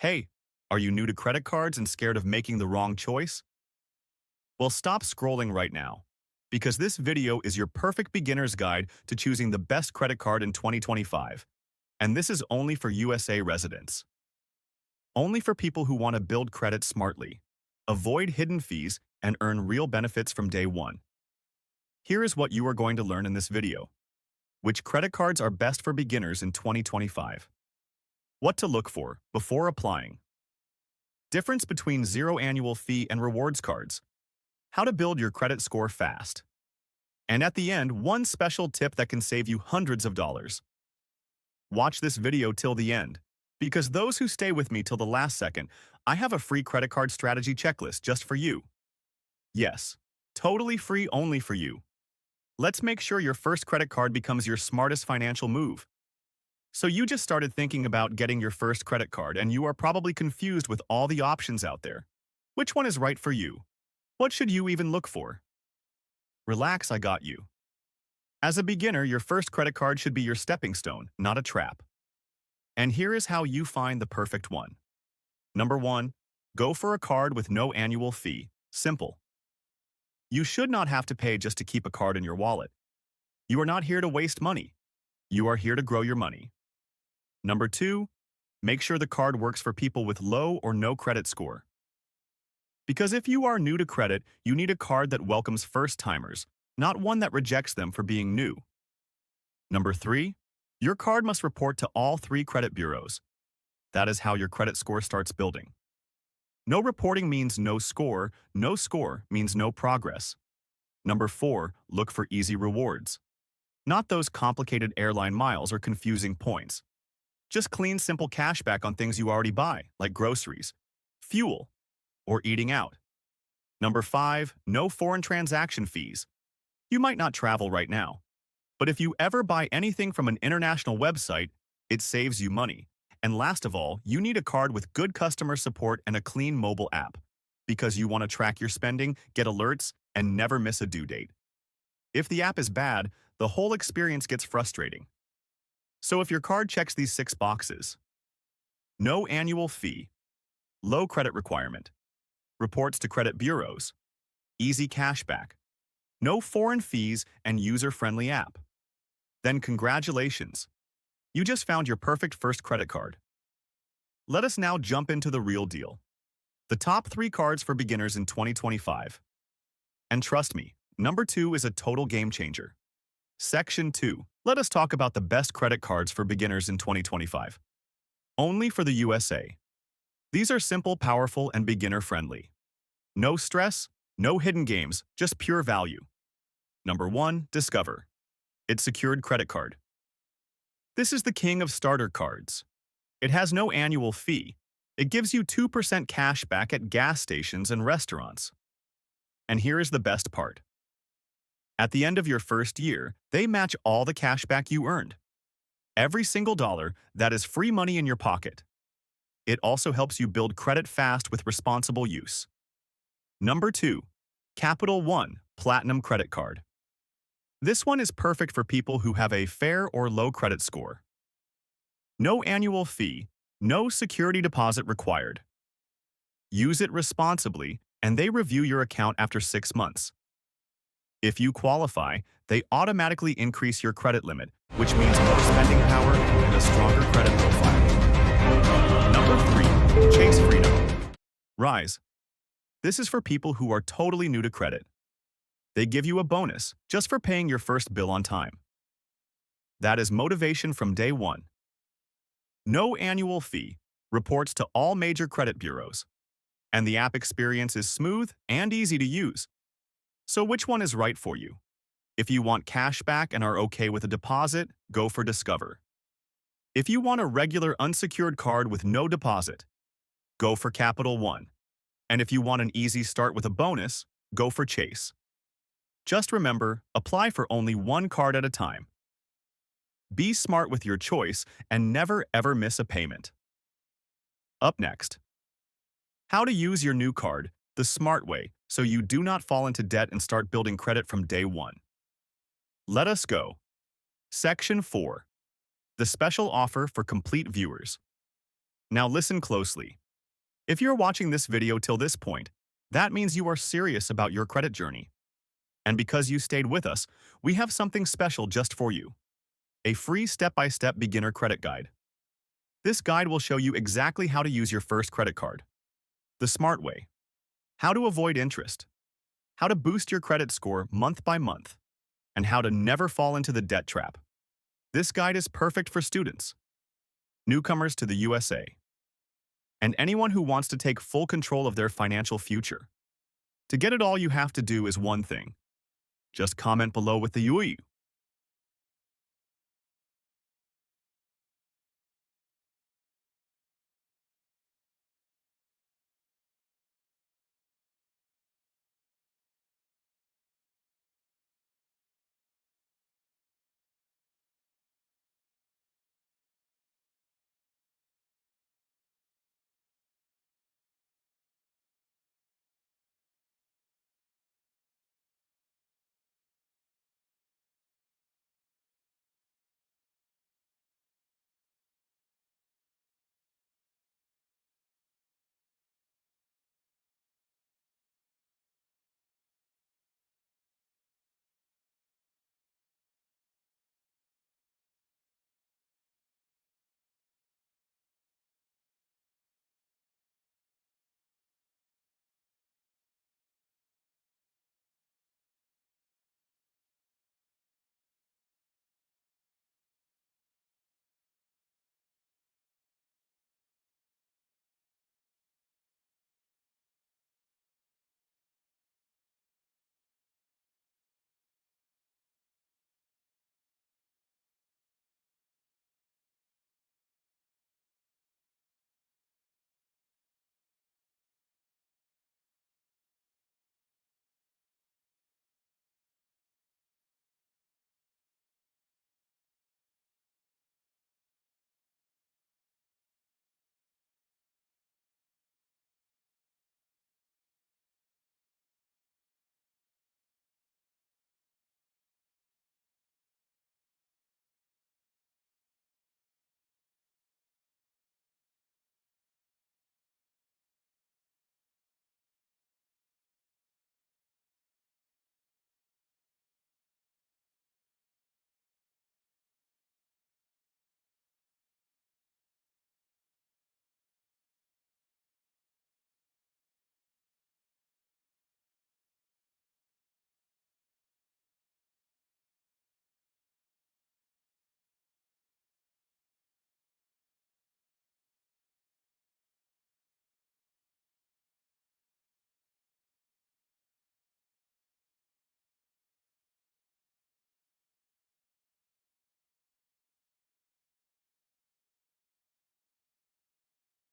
Hey, are you new to credit cards and scared of making the wrong choice? Well, stop scrolling right now, because this video is your perfect beginner's guide to choosing the best credit card in 2025. And this is only for USA residents. Only for people who want to build credit smartly, avoid hidden fees, and earn real benefits from day one. Here is what you are going to learn in this video. Which credit cards are best for beginners in 2025? What to look for before applying. Difference between zero annual fee and rewards cards. How to build your credit score fast. And at the end, one special tip that can save you hundreds of dollars. Watch this video till the end, because those who stay with me till the last second, I have a free credit card strategy checklist just for you. Yes, totally free only for you. Let's make sure your first credit card becomes your smartest financial move. So you just started thinking about getting your first credit card and you are probably confused with all the options out there. Which one is right for you? What should you even look for? Relax, I got you. As a beginner, your first credit card should be your stepping stone, not a trap. And here is how you find the perfect one. Number 1. Go for a card with no annual fee. Simple. You should not have to pay just to keep a card in your wallet. You are not here to waste money. You are here to grow your money. Number 2. Make sure the card works for people with low or no credit score. Because if you are new to credit, you need a card that welcomes first-timers, not one that rejects them for being new. Number 3. Your card must report to all 3 credit bureaus. That is how your credit score starts building. No reporting means no score means no progress. Number 4. Look for easy rewards. Not those complicated airline miles or confusing points. Just clean, simple cashback on things you already buy, like groceries, fuel, or eating out. Number 5. No foreign transaction fees. You might not travel right now, but if you ever buy anything from an international website, it saves you money. And last of all, you need a card with good customer support and a clean mobile app, because you want to track your spending, get alerts, and never miss a due date. If the app is bad, the whole experience gets frustrating. So if your card checks these 6 boxes: no annual fee, low credit requirement, reports to credit bureaus, easy cashback, no foreign fees, and user-friendly app, then congratulations. You just found your perfect first credit card. Let us now jump into the real deal. The top 3 cards for beginners in 2025. And trust me, number 2 is a total game changer. Section 2. Let us talk about the best credit cards for beginners in 2025. Only for the USA. These are simple, powerful, and beginner-friendly. No stress, no hidden games, just pure value. Number 1. Discover. It's secured credit card. This is the king of starter cards. It has no annual fee. It gives you 2% cash back at gas stations and restaurants. And here is the best part. At the end of your first year, they match all the cash back you earned. Every single dollar, that is free money in your pocket. It also helps you build credit fast with responsible use. Number 2. Capital One Platinum Credit Card. This one is perfect for people who have a fair or low credit score. No annual fee, no security deposit required. Use it responsibly, and they review your account after 6 months. If you qualify, they automatically increase your credit limit, which means more spending power and a stronger credit profile. Number 3. Chase Freedom. Rise. This is for people who are totally new to credit. They give you a bonus just for paying your first bill on time. That is motivation from day one. No annual fee, reports to all major credit bureaus, and the app experience is smooth and easy to use. So which one is right for you? If you want cash back and are okay with a deposit, go for Discover. If you want a regular unsecured card with no deposit, go for Capital One. And if you want an easy start with a bonus, go for Chase. Just remember, apply for only one card at a time. Be smart with your choice and never ever miss a payment. Up next, how to use your new card the smart way so you do not fall into debt and start building credit from day one. Let us go. Section 4. The special offer for complete viewers. Now listen closely. If you're watching this video till this point, that means you are serious about your credit journey. And because you stayed with us, we have something special just for you. A free step-by-step beginner credit guide. This guide will show you exactly how to use your first credit card, the smart way, how to avoid interest, how to boost your credit score month by month, and how to never fall into the debt trap. This guide is perfect for students, newcomers to the USA, and anyone who wants to take full control of their financial future. To get it all you have to do is one thing. Just comment below with the UI